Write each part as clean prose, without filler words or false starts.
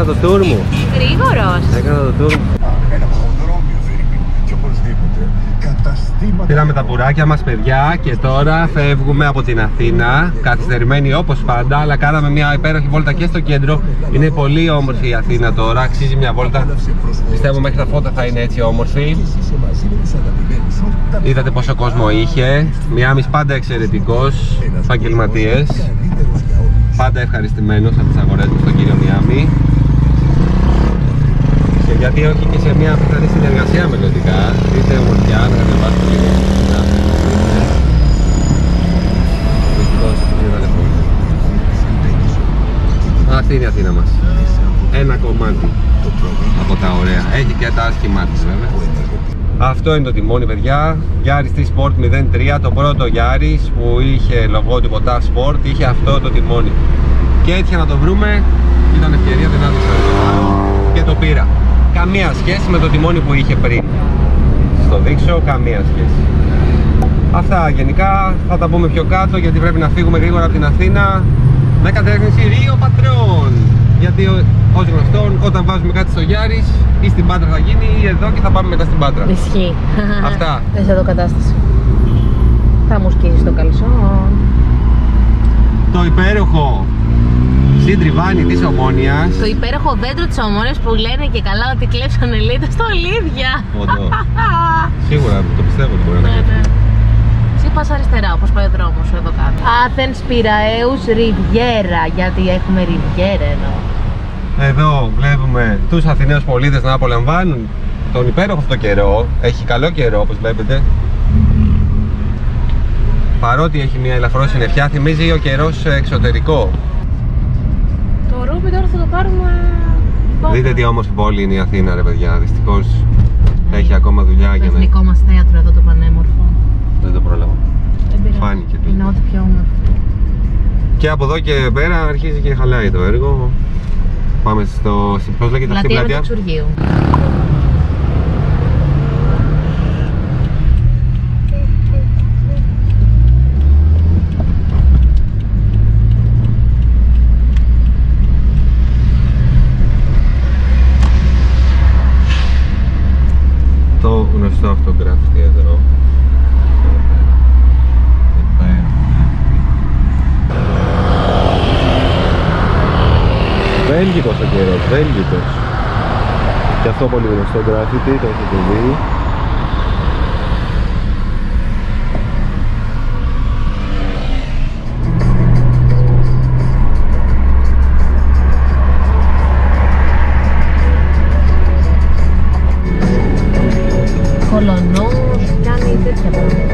Έκανα το tour μου. Γρήγορος. Έκανα το tour μου. Ένα ποδρόμιο Φερρυπίν και οπωσδήποτε καταστήματα. Πήραμε τα πουράκια μας, παιδιά, και τώρα φεύγουμε από την Αθήνα. Καθυστερημένοι όπως πάντα, αλλά κάναμε μια υπέροχη βόλτα και στο κέντρο. Είναι πολύ όμορφη η Αθήνα τώρα, αξίζει μια βόλτα. Πιστεύω μέχρι τα φώτα θα είναι έτσι όμορφη. Είδατε πόσο κόσμο είχε. Μιάμις πάντα εξαιρετικός, επαγγελματίες. Πάντα ευχαριστημένος από τις αγορές μου στον κύριο Μιάμι. Και γιατί όχι και σε μια πιθανή συνεργασία μελλοντικά. Είτε ομορφιά, να κατεβάσουμε λίγο στην Αυτή είναι η Αθήνα μας. Ένα κομμάτι από τα ωραία. Έχει και τα άσχημά της βέβαια. Αυτό είναι το τιμόνι, παιδιά. Yaris T-Sport 03, το πρώτο Yaris που είχε λογότυπο TAF Sport, είχε αυτό το τιμόνι. Και έτυχε να το βρούμε, ήταν ευκαιρία, δεν άδειξα να το πάρω και το πήρα. Καμία σχέση με το τιμόνι που είχε πριν. Στο δείξω, καμία σχέση. Αυτά γενικά θα τα πούμε πιο κάτω, γιατί πρέπει να φύγουμε γρήγορα από την Αθήνα με κατεύθυνση Ρίο Πατρών. Γιατί ως γνωστόν, όταν βάζουμε κάτι στο Yaris, ή στην Πάτρα θα γίνει ή εδώ και θα πάμε μετά στην Πάτρα. Ισχύει. Αυτά. Δες εδώ κατάσταση. Θα μου σκίσεις το καλσόν. Το υπέροχο συντριβάνι της Ομόνοιας. Το υπέροχο δέντρο της Ομόνοιας που λένε και καλά ότι κλέψανε λέει τα στολίδια. Όντω. Σίγουρα το πιστεύω ότι μπορεί να κάνει. Εσύ πας αριστερά όπως πάει ο δρόμος εδώ κάτω. Athens Piraeus Riviera, γιατί έχουμε Riviera εδώ. Εδώ βλέπουμε τους Αθηναίους πολίτες να απολαμβάνουν τον υπέροχο αυτό καιρό. Έχει καλό καιρό όπως βλέπετε. Παρότι έχει μια ελαφρώς συννεφιά, θυμίζει ο καιρός εξωτερικό. Το Ρούμπι τώρα θα το πάρουμε. Δείτε τι όμορφη πόλη είναι η Αθήνα, ρε παιδιά. Δυστυχώς έχει ακόμα δουλειά για να. Το εθνικό μας θέατρο εδώ το πανέμορφο. Δεν το πρόλαβα. Φάνηκε. Είναι ό,τι πιο όμορφο. Και από εδώ και πέρα αρχίζει και χαλάει το έργο. Πάμε στο. Πώς λέγεται αυτή η πλατεία? Μεταξουργείου. Το γνωστό αυτό γράφει εδώ. Βέλγικος ο καιρός, Βέλγικος. Και αυτό πολύ γνωστό γκράφιτι, το έχετε δει. Κολονός, κάνει τέτοια πράγματα.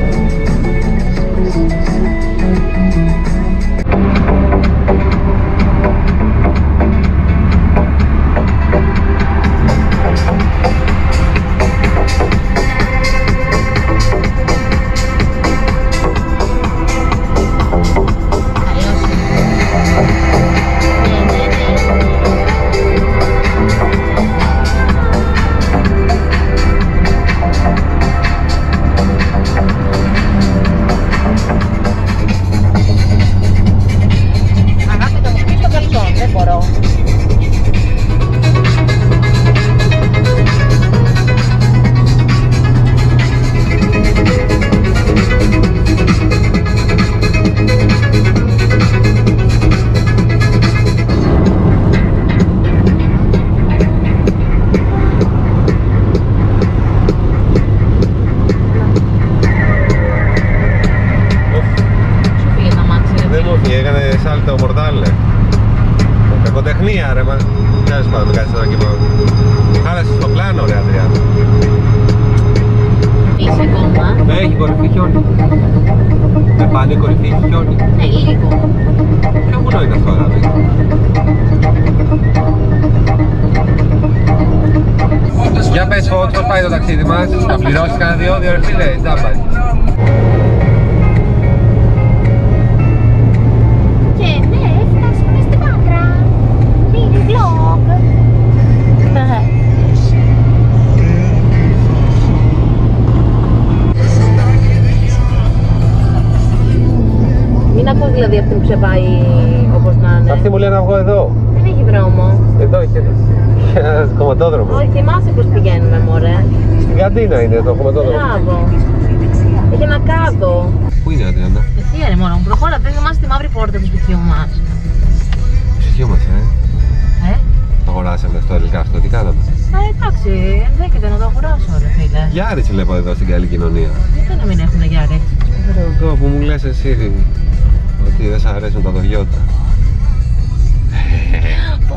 Κακοτεχνία ρε, μα τέλος πάντων, μην κάνεις τώρα και μόνο. Χάλασες το πλάνο ρε Ανδρέα. Είσαι ακόμα. Έχει κορυφή χιόνι. Με πάνε κορυφή χιόνι. Λίγο. Ποιο βουνό είναι αυτό αγάπη? Για πες Φωτ, πώς πάει το ταξίδι μας? Θα πληρώσεις κανένα διόδιο ρε φίλε, τζάμπα. Μην ακούς δηλαδή αυτήν που σε πάει όπως να είναι. Αυτή μου λέει να βγω εδώ. Δεν έχει δρόμο. εδώ, έχει ένα κομματόδρομο. Όχι, θυμάσαι πως πηγαίνουμε, μωρέ. Στην καντίνα είναι το κομματόδρομο. Μπράβο. Έχει ένα κάδο. Πού είναι, Αντριάννα? Εσύ ρε μόνο, προχώρα, δεν θυμάσαι τη μαύρη πόρτα του σπιτιού μας. Το σπιτιού μας, Το αγοράσαμε αυτό, τελικά αυτό, τι κάναμε? Εντάξει, ενδέχεται να το αγοράσω, ρε φίλε. Γιάρης βλέπω εδώ στην καλή κοινωνία. Γιατί να μην έχουν Γιάρη? Εδώ που μου λες εσύ ότι δεν σ' αρέσουν τα δωριώτα.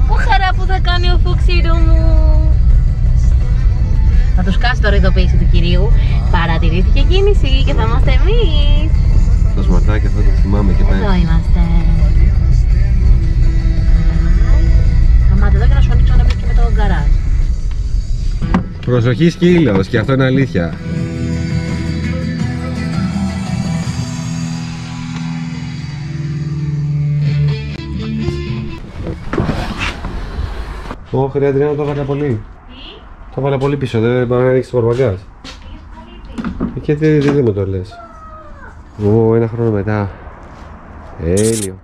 Πω χαρά που θα κάνει ο Φουξίρου μου. Θα τους κάσει τώρα η ειδοποίηση του κυρίου. Παρατηρήθηκε κίνηση και θα είμαστε εμείς. Το σμαρτάκι αυτό το θυμάμαι και πέρα. Εδώ είμαστε. Σταμάτε εδώ και να σου ανοίξω να μπεις και με το γκαράζ. Προσοχή σκύλος, και αυτό είναι αλήθεια. Όχι ρε Αντριάννα, το έβαλα πολύ. Το έβαλα πολύ πίσω, δεν πάμε να ρίξεις το κορμαγκάζ. Και τι μου το λες? Ένα χρόνο μετά. Έλειο.